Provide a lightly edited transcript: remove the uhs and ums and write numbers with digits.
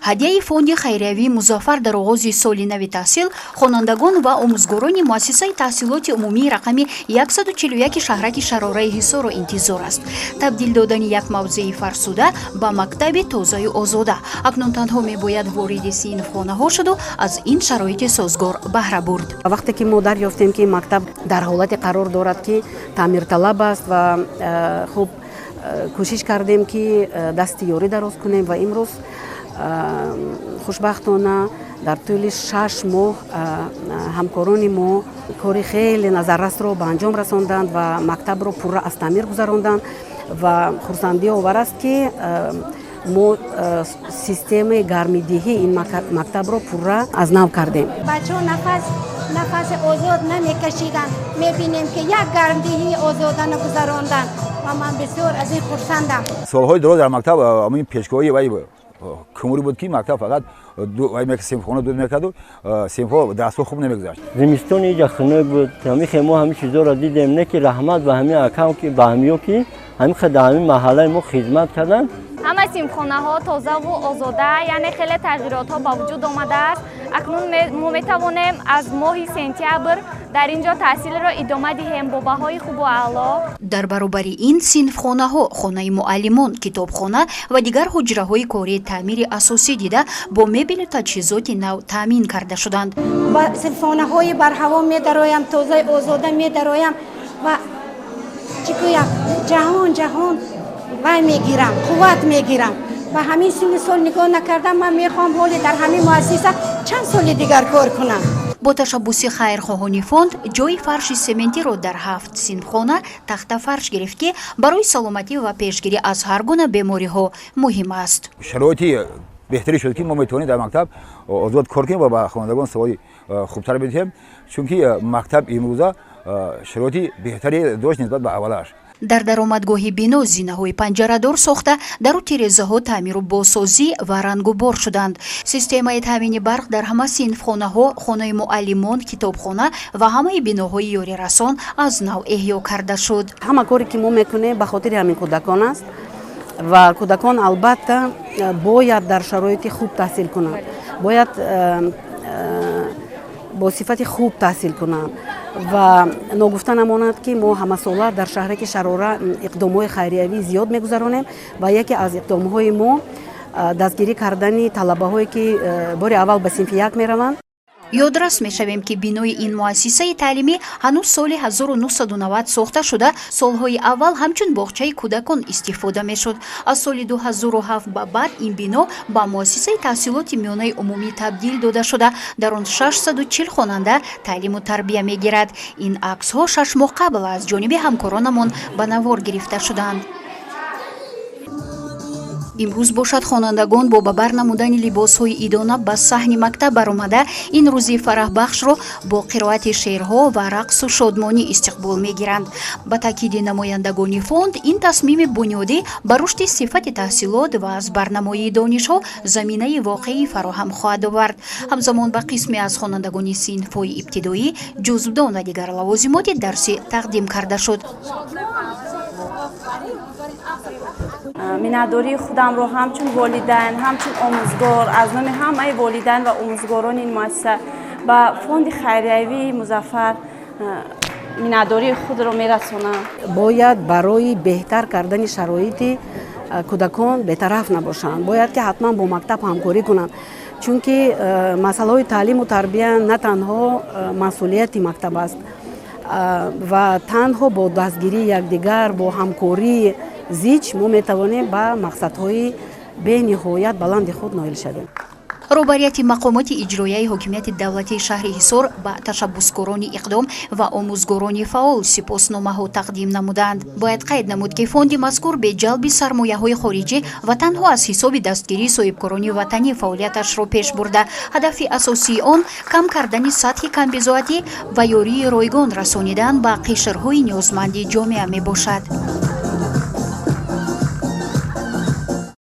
ҳадияи фонди хайриявии Музаффар дар оғози соли нави таҳсил хонандагон ва омӯзгорони муассисаи таҳсилоти умумии рақами 141 шаҳраки Шарораи Ҳисорро интизор аст. Табдил додани як мавзеи фарсуда ба мактаби тозаю озода. Акнун танҳо мебояд вориди синфхонаҳо шуду аз ин шароити созгор баҳра бурд. вақте ки мо дарёфтем ки мактаб дар ҳолати қарор дорад ки таъмирталаб аст ва хуб кӯшиш кардем ки дасти ёрӣ дароз кунем ва имрӯз хушбахтона дар тӯли 6 моҳ ҳамкорони мо кори хеле назаррасро ба анҷом расонданд ва мактабро пурра аз таъмир гузаронданд ва хурсандиовар аст ки мо системаи гармидиҳии ин мактабро пурра аз нав кардем. бачаҳо нафас озод намекашиданд. мебинем ки як гармидиҳии озодана гузаронданд ва ман бисёр аз ин хурсандам. солҳои дороз дар мактаб амин пешгоҳии вай кумури буд ки мактаб фақат симфхона дуд мекарду симфо дастҳо хуб намегузашт. зимистони иҷа хунук буд. ҳамихе мо ҳамин чизоро дидем, не ки раҳмат ба ҳамин акам ки ба ҳамиё ки ҳамихе дар ҳамин маҳаллаи мо хизмат карданд. ҳама симхонаҳо тозаву озода, яъне хеле тағйиротҳо ба вуҷуд омадааст. акнун мо метавонем аз моҳи сентябр дар ин ҷо таҳсилро идома диҳем бо баҳои хубу аъло. дар баробари ин синфхонаҳо, хонаи муаллимон, китобхона ва дигар ҳуҷраҳои кори таъмири асосӣ дида бо мебелу таҷҳизоти нав таъмин карда шуданд. ба симфонаҳои барҳаво медароям, тозаи озода медароям ва чӣ гӯям ҷаҳон вай мегирам, қувват мегирам. ба ҳамин синни сол нигоҳ накардам. ман мехоҳам ҳоле дар ҳамин муассиса чанд соли дигар кор кунам. бо ташаббуси хайрхоҳони фонд ҷойи фарши сементиро дар 7 синфхона тахтафарш гирифт ки барои саломатӣ ва пешгирӣ аз ҳар гуна бемориҳо муҳим аст. шароити беҳтарӣ шуд ки мо метавонем дар мактаб озод кор кунем ва ба хонандагон савои хубтар бидиҳем, чунки мактаб имрӯза шароити беҳтаре дошт нисбат ба аввалаш. дар даромадгоҳи бино зинаҳои панҷарадор сохта дару тирезаҳо таъмиру босозӣ ва рангубор шуданд. системаи таъмини барқ дар ҳама синфхонаҳо, хонаи муаллимон, китобхона ва ҳамаи биноҳои ёрирасон аз нав эҳё карда шуд. ҳама коре ки мо мекунем ба хотири ҳамин кӯдакон аст ва кӯдакон албатта бояд дар шароити хуб таҳсил кунанд, бояд бо сифати хуб таҳсил кунанд ва ногуфта намонад ки мо ҳамасола дар шаҳраки Шарора иқдомҳои хайриявӣ зиёд мегузаронем ва яке аз иқдомҳои мо дастгирӣ кардани талабаҳое ки бори аввал ба синфи 1 мераванд. ёдрас мешавем ки бинои ин муассисаи таълимӣ ҳанӯз соли 1990 сохта шуда солҳои аввал ҳамчун боғчаи кӯдакон истифода мешуд. аз соли 2007 ба баъд ин бино ба муассисаи таҳсилоти миёнаи умумӣ табдил дода шуда дар он 640 хонанда таълиму тарбия мегирад. ин аксҳо 6 моҳ қабл аз ҷониби ҳамкоронамон ба навор гирифта шуданд. имрӯз бошад хонандагон бо ба бар намудани либосҳои идона ба саҳни мактаб баромада ин рӯзи фараҳбахшро бо қироати шеърҳо ва рақсу шодмонӣ истиқбол мегиранд. ба таъкиди намояндагони фонд ин тасмими бунёдӣ ба рушди сифати таҳсилот ва аз барнамоии донишҳо заминаи воқеӣ фароҳам хоҳад овард. ҳамзамон ба қисме аз хонандагони синфҳои ибтидоӣ ҷузвдон ва дигар лавозимоти дарсӣ тақдим карда шуд. миннатдории худамро ҳамчун волидайн, ҳамчун омӯзгор аз номи ҳамаи волидайн ва омӯзгорони ин муассиса ба фонди хайриявии Музаффар миннатдории худро мерасонам. бояд барои беҳтар кардани шароити кӯдакон бетараф набошанд. бояд ки ҳатман бо мактаб ҳамкорӣ кунанд, чунки масъалаҳои таълиму тарбия на танҳо масъулияти мактаб аст ва танҳо бо дастгирии якдигар, бо ҳамкории зич мо метавонем ба мақсадҳои бениҳоят баланди худ ноил шавем. роҳбарияти мақомоти иҷроияи ҳокимияти давлатии шаҳри Ҳисор ба ташаббускорони иқдом ва омӯзгорони фаъол сипосномаҳо тақдим намуданд. бояд қайд намуд ки фонди мазкур бе ҷалби сармояҳои хориҷӣ ва танҳо аз ҳисоби дастгирии соҳибкорони ватанӣ фаъолияташро пеш бурда, ҳадафи асосии он кам кардани сатҳи камбизоатӣ ва ёрии ройгон расонидан ба қишрҳои ниёзманди ҷомеа мебошад.